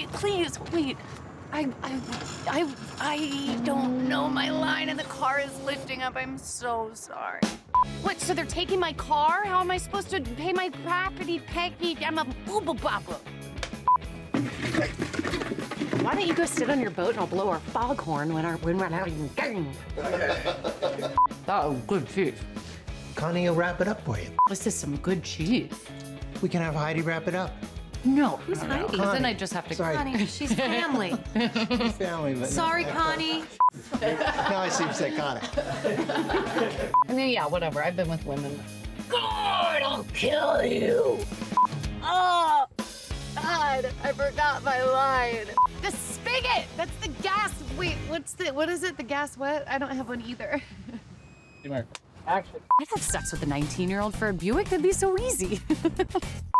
sorry. Please, wait. I don't know my line and the car is lifting up. I'm so sorry. What, so they're taking my car? How am I supposed to pay my property package? I'm a booba-baba. Why don't you go sit on your boat and I'll blow our foghorn when we're out in gang. That was good cheese. Connie will wrap it up for you. This is some good cheese. We can have Heidi wrap it up. No, who's Heidi? Connie. Then I just have to. Sorry. Connie, she's family. Family, but Sorry, Connie. now I seem psychotic. I mean, yeah, whatever. I've been with women. God, I'll kill you. Oh, God, I forgot my line. The spigot. That's the gas. Wait, what is it? The gas what? I don't have one either. Action. I'd have sex with a 19-year-old for a Buick. That'd be so easy.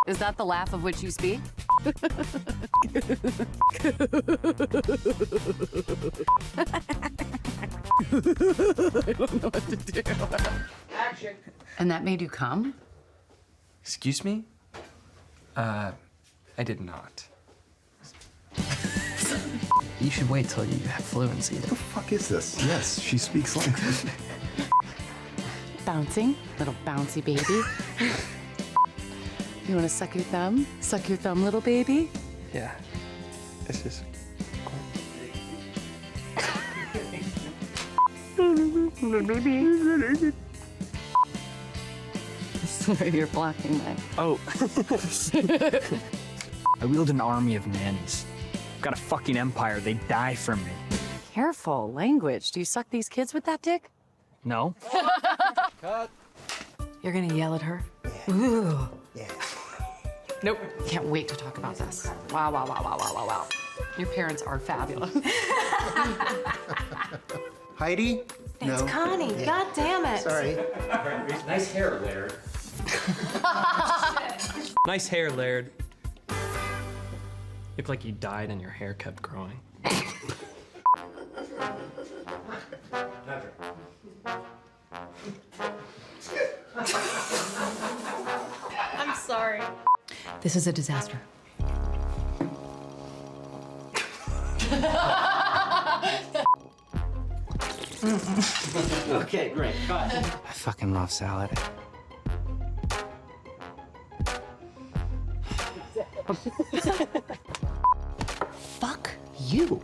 Is that the laugh of which you speak? I don't know what to do. Action. And that made you come? Excuse me? I did not. You should wait till you have fluency. What the fuck is this? Yes, she speaks language. Bouncing, little bouncy baby. You want to suck your thumb? Suck your thumb, little baby? Yeah. This is Sorry, you're blocking my... Oh. I wield an army of nannies. I've got a fucking empire. They die for me. Careful, language. Do you suck these kids with that dick? No. Cut. You're gonna yell at her? Ooh. Yeah. Nope. Can't wait to talk about this. Wow, wow, wow, wow, wow, wow, wow. Your parents are fabulous. Heidi? It's No. Connie. Yeah. God damn it. Sorry. Nice hair, Laird. Nice hair, Laird. You look like you died and your hair kept growing. I'm sorry. This is a disaster. Okay, great. Cut. I fucking love salad. Fuck you.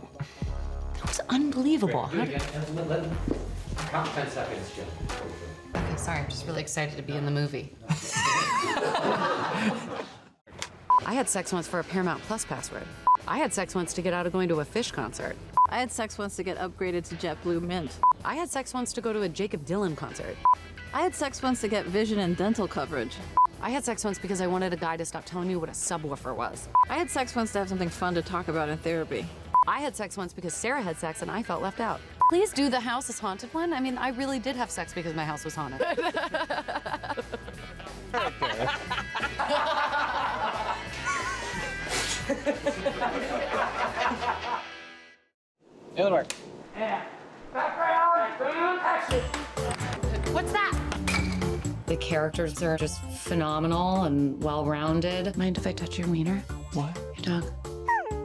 That was unbelievable. How did... Count 10 seconds, Jim. Okay, sorry, I'm just really excited to be in the movie. I had sex once for a Paramount Plus password. I had sex once to get out of going to a Fish concert. I had sex once to get upgraded to JetBlue Mint. I had sex once to go to a Jacob Dylan concert. I had sex once to get vision and dental coverage. I had sex once because I wanted a guy to stop telling me what a subwoofer was. I had sex once to have something fun to talk about in therapy. I had sex once because Sarah had sex and I felt left out. Please do the house is haunted one. I mean, I really did have sex because my house was haunted. It'll work. What's that? The characters are just phenomenal and well-rounded. Mind if I touch your wiener? What? Your dog.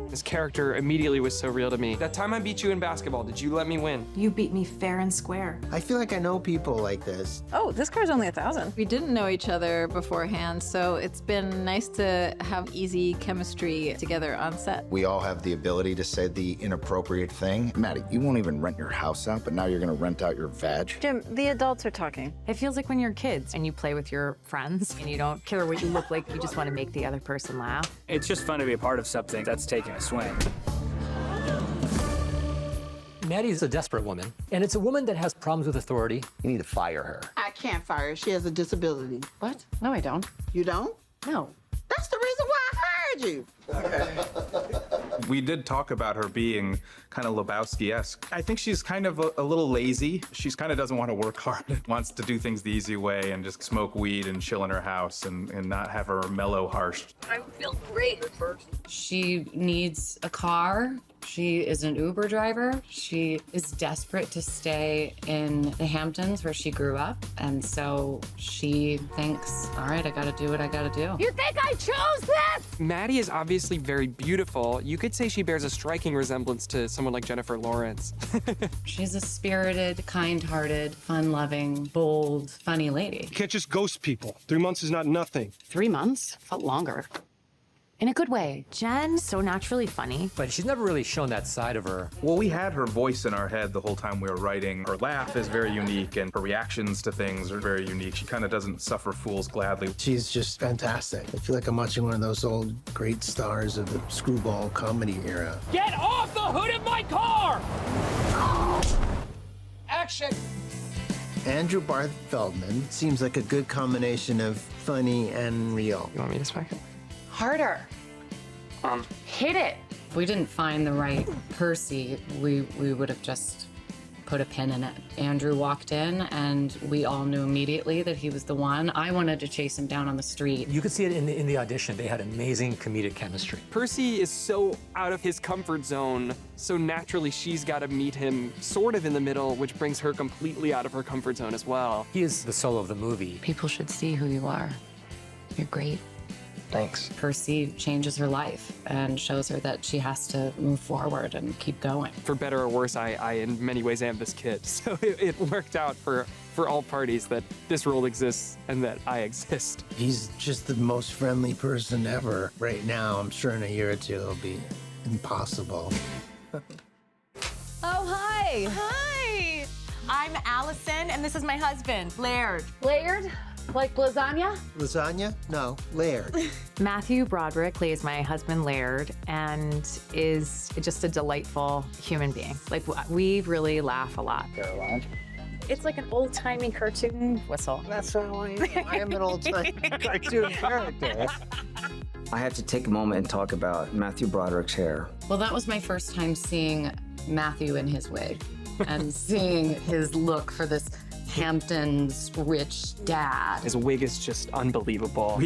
This character immediately was so real to me. That time I beat you in basketball, did you let me win? You beat me fair and square. I feel like I know people like this. Oh, this car's only 1,000. We didn't know each other beforehand, so it's been nice to have easy chemistry together on set. We all have the ability to say the inappropriate thing. Maddie, you won't even rent your house out, but now you're gonna rent out your vag? Jim, the adults are talking. It feels like when you're kids and you play with your friends and you don't care what you look like, you just want to make the other person laugh. It's just fun to be a part of something that's taking a swing. Maddie's a desperate woman, and it's a woman that has problems with authority. You need to fire her. I can't fire her. She has a disability. What? No, I don't. You don't? No. That's the reason why I hired you. We did talk about her being kind of Lebowski-esque. I think she's kind of a little lazy. She's kind of doesn't want to work hard, wants to do things the easy way and just smoke weed and chill in her house and not have her mellow, harsh. I feel great. She needs a car She is an Uber driver. She is desperate to stay in the Hamptons where she grew up. And so she thinks, all right, I gotta do what I gotta do. You think I chose this? Maddie is obviously very beautiful. You could say she bears a striking resemblance to someone like Jennifer Lawrence. She's a spirited, kind-hearted, fun-loving, bold, funny lady. You can't just ghost people. 3 months is not nothing. 3 months? Felt longer. In a good way. Jen's so naturally funny. But she's never really shown that side of her. Well, we had her voice in our head the whole time we were writing. Her laugh is very unique, and her reactions to things are very unique. She kind of doesn't suffer fools gladly. She's just fantastic. I feel like I'm watching one of those old great stars of the screwball comedy era. Get off the hood of my car! Action! Andrew Barth Feldman seems like a good combination of funny and real. You want me to smack it? Harder. Hit it. If we didn't find the right Percy, we would have just put a pin in it. Andrew walked in and we all knew immediately that he was the one. I wanted to chase him down on the street. You could see it in the audition. They had amazing comedic chemistry. Percy is so out of his comfort zone, so naturally she's got to meet him sort of in the middle, which brings her completely out of her comfort zone as well. He is the soul of the movie. People should see who you are. You're great. Thanks. Percy changes her life and shows her that she has to move forward and keep going. For better or worse, I in many ways am this kid. So it worked out for all parties that this role exists and that I exist. He's just the most friendly person ever. Right now, I'm sure in a year or two it'll be impossible. Oh, hi. Hi. I'm Allison, and this is my husband, Laird. Layered? Like lasagna? Lasagna? No, Laird. Matthew Broderick plays my husband Laird and is just a delightful human being. Like, we really laugh a lot. Caroline. It's like an old-timey cartoon whistle. That's how I am. I am an old-time cartoon character. I have to take a moment and talk about Matthew Broderick's hair. Well, that was my first time seeing Matthew in his wig and seeing his look for this Hamptons rich dad. His wig is just unbelievable.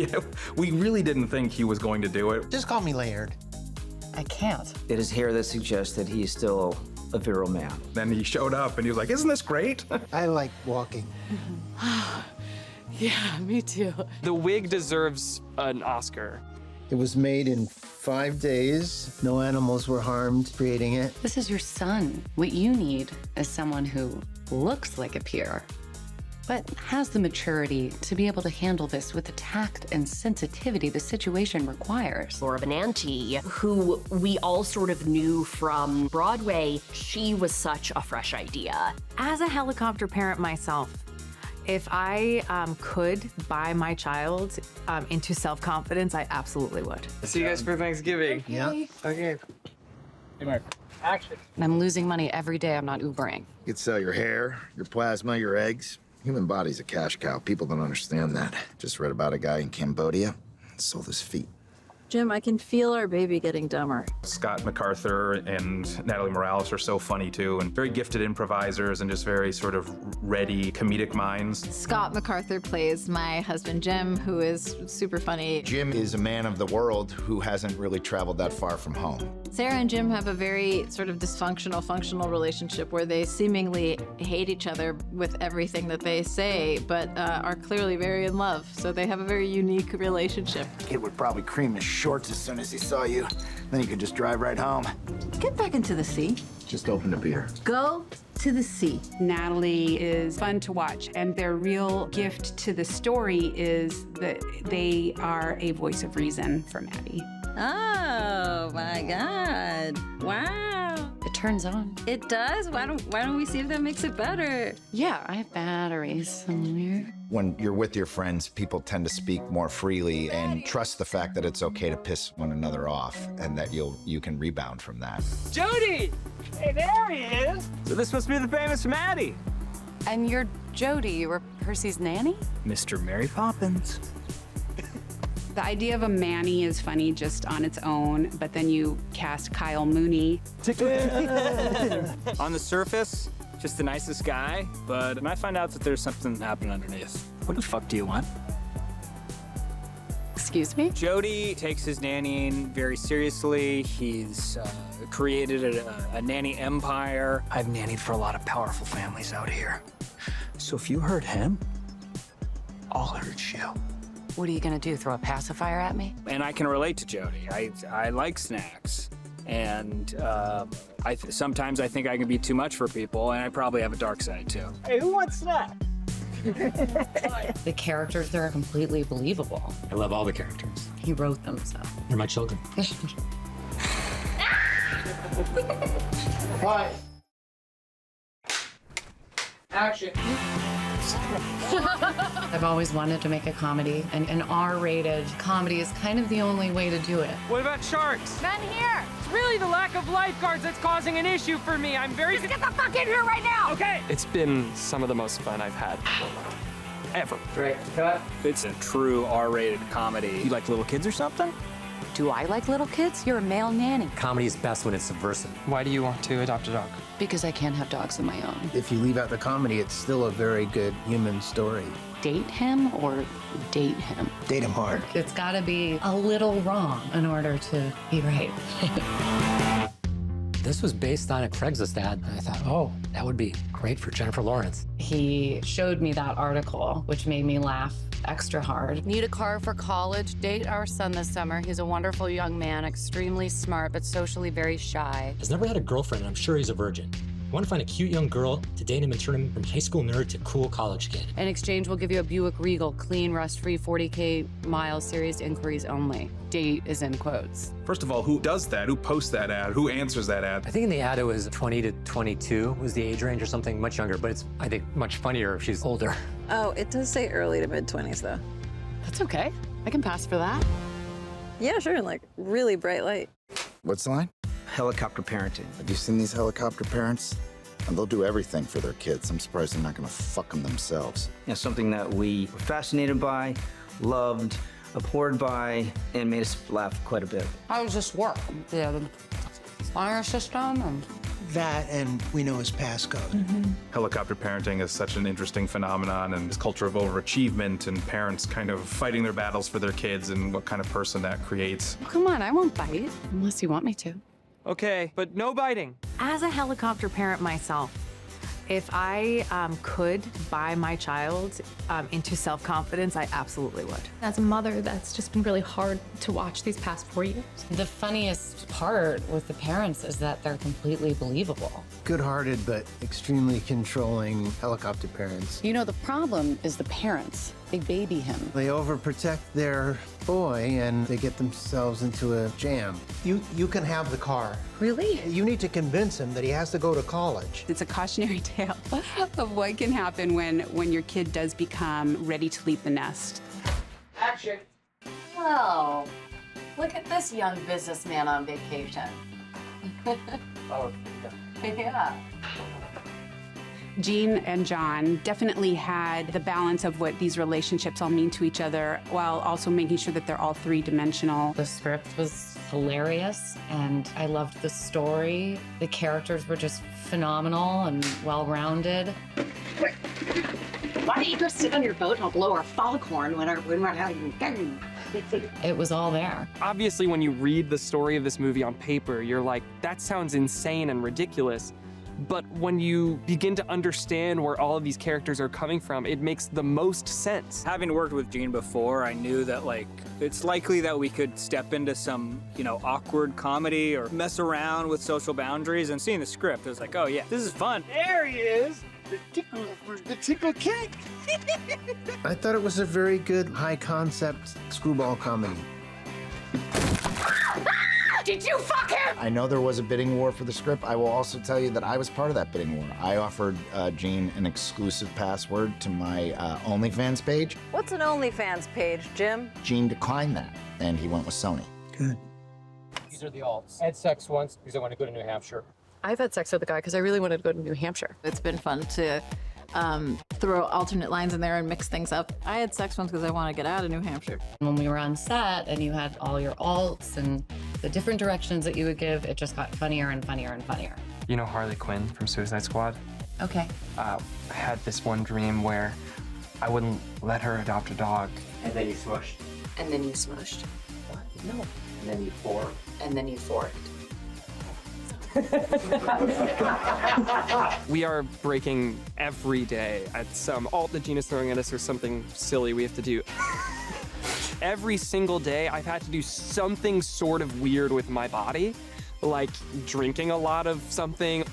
We really didn't think he was going to do it. Just call me Laird. I can't. It is hair that suggests that he is still a virile man. Then he showed up and he was like, isn't this great? I like walking. Yeah, me too. The wig deserves an Oscar. It was made in 5 days. No animals were harmed creating it. This is your son. What you need is someone who looks like a peer, but has the maturity to be able to handle this with the tact and sensitivity the situation requires. Laura Benanti, who we all sort of knew from Broadway, she was such a fresh idea. As a helicopter parent myself, if I could buy my child into self-confidence, I absolutely would. See you guys for Thanksgiving. Yeah. Okay. Hey, Mark. Action. And I'm losing money every day I'm not Ubering. You could sell your hair, your plasma, your eggs. Human body's a cash cow. People don't understand that. Just read about a guy in Cambodia sold his feet. Jim, I can feel our baby getting dumber. Scott MacArthur and Natalie Morales are so funny too, and very gifted improvisers and just very sort of ready comedic minds. Scott MacArthur plays my husband Jim, who is super funny. Jim is a man of the world who hasn't really traveled that far from home. Sarah and Jim have a very sort of dysfunctional, functional relationship where they seemingly hate each other with everything that they say, but are clearly very in love. So they have a very unique relationship. Kid would probably cream his shorts as soon as he saw you. Then he could just drive right home. Get back into the sea. Just opened a beer. Go to the sea. Natalie is fun to watch, and their real gift to the story is that they are a voice of reason for Maddie. Oh my God! Wow. It turns on. It does? Why don't we see if that makes it better? Yeah, I have batteries somewhere. When you're with your friends, people tend to speak more freely and trust the fact that it's okay to piss one another off and that you can rebound from that. Jody! Hey, there he is! So this must be the famous Maddie. And you're Jody, you were Percy's nanny? Mr. Mary Poppins. The idea of a Manny is funny just on its own, but then you cast Kyle Mooney. On the surface, just the nicest guy, but when I find out that there's something happening underneath, what the fuck do you want? Excuse me? Jody takes his nannying very seriously. He's created a nanny empire. I've nannied for a lot of powerful families out here. So if you hurt him, I'll hurt you. What are you gonna do, throw a pacifier at me? And I can relate to Jody. I like snacks. And sometimes I think I can be too much for people, and I probably have a dark side too. Hey, who wants snacks? The characters there are completely believable. I love all the characters. He wrote them, so. They're my children. Hi. Action. I've always wanted to make a comedy, and an R-rated comedy is kind of the only way to do it. What about sharks? Men here! It's really the lack of lifeguards that's causing an issue for me. I'm very... Just get the fuck in here right now! Okay! It's been some of the most fun I've had ever. Great. Cut. It's a true R-rated comedy. You like little kids or something? Do I like little kids? You're a male nanny. Comedy is best when it's subversive. Why do you want to adopt a dog? Because I can't have dogs of my own. If you leave out the comedy, it's still a very good human story. Date him or date him? Date him hard. It's gotta be a little wrong in order to be right. This was based on a Craigslist ad. And I thought, oh, that would be great for Jennifer Lawrence. He showed me that article, which made me laugh extra hard. Need a car for college? Date our son this summer. He's a wonderful young man, extremely smart, but socially very shy. He's never had a girlfriend, and I'm sure he's a virgin. I want to find a cute young girl to date him and turn him from high school nerd to cool college kid. In exchange, we'll give you a Buick Regal, clean, rust-free, 40K miles, serious inquiries only. Date is in quotes. First of all, who does that? Who posts that ad? Who answers that ad? I think in the ad it was 20 to 22 was the age range or something much younger, but it's, I think, much funnier if she's older. Oh, it does say early to mid-20s, though. That's okay. I can pass for that. Yeah, sure, like really bright light. What's the line? Helicopter parenting. Have you seen these helicopter parents? And they'll do everything for their kids. I'm surprised they're not gonna fuck them themselves. Yeah, something that we were fascinated by, loved, abhorred by, and made us laugh quite a bit. How does this work? The fire system? And... That and we know his passcode. Helicopter parenting is such an interesting phenomenon, and this culture of overachievement and parents kind of fighting their battles for their kids and what kind of person that creates. Oh, come on, I won't bite unless you want me to. Okay, but no biting. As a helicopter parent myself, if I could buy my child into self-confidence, I absolutely would. As a mother, that's just been really hard to watch these past 4 years. The funniest part with the parents is that they're completely believable. Good-hearted but extremely controlling helicopter parents. You know, the problem is the parents. They baby him. They overprotect their boy and they get themselves into a jam. You can have the car. Really? You need to convince him that he has to go to college. It's a cautionary tale of what can happen when your kid does become ready to leave the nest. Action. Well, look at this young businessman on vacation. Oh, Yeah. Jean and John definitely had the balance of what these relationships all mean to each other while also making sure that they're all three-dimensional. The script was hilarious, and I loved the story. The characters were just phenomenal and well-rounded. Why don't you go sit on your boat and I'll blow our foghorn when we're having... It was all there. Obviously, when you read the story of this movie on paper, you're like, that sounds insane and ridiculous. But when you begin to understand where all of these characters are coming from, it makes the most sense. Having worked with Jean before, I knew that, like, it's likely that we could step into some, awkward comedy or mess around with social boundaries. And seeing the script, it was like, oh yeah, this is fun. There he is! The tickle king! I thought it was a very good, high-concept screwball comedy. Did you fuck him? I know there was a bidding war for the script. I will also tell you that I was part of that bidding war. I offered Jean an exclusive password to my OnlyFans page. What's an OnlyFans page, Jim? Jean declined that, and he went with Sony. Good. These are the alts. I had sex once because I wanted to go to New Hampshire. I've had sex with a guy because I really wanted to go to New Hampshire. It's been fun to throw alternate lines in there and mix things up. I had sex once because I want to get out of New Hampshire. When we were on set and you had all your alts and the different directions that you would give, it just got funnier and funnier and funnier. You know Harley Quinn from Suicide Squad? Okay. I had this one dream where I wouldn't let her adopt a dog. And then you smushed. And then you smushed. What? No. And then you forked. And then you forked. We are breaking every day at some alt the genus throwing at us or something silly we have to do. Every single day I've had to do something sort of weird with my body, like drinking a lot of something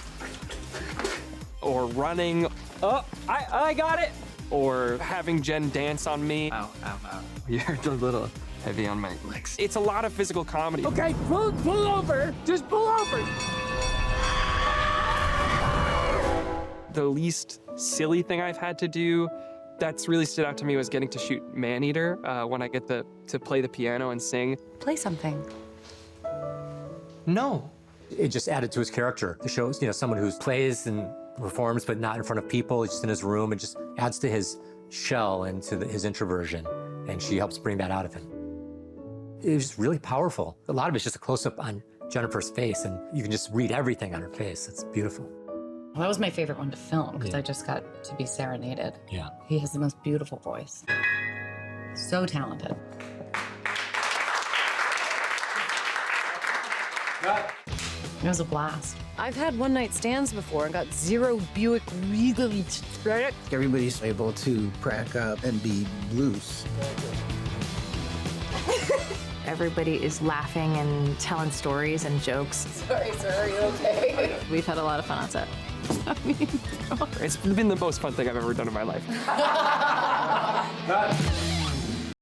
or running. Oh, I got it. Or having Jen dance on me. Ow, ow, ow. You're a little heavy on my legs. It's a lot of physical comedy. Okay, pull over. Just pull over. The least silly thing I've had to do that's really stood out to me was getting to shoot Maneater when I get to play the piano and sing. Play something. No. It just added to his character. The show, someone who plays and performs, but not in front of people, just in his room. It just adds to his shell and to his introversion, and she helps bring that out of him. It was really powerful. A lot of it's just a close-up on Jennifer's face, and you can just read everything on her face. It's beautiful. Well, that was my favorite one to film because I just got to be serenaded. Yeah. He has the most beautiful voice. So talented. It was a blast. I've had one-night stands before and got 0 Buick Regal. Everybody's able to crack up and be loose. Everybody is laughing and telling stories and jokes. Sorry, sir, are you okay? We've had a lot of fun on set. I mean, It's been the most fun thing I've ever done in my life.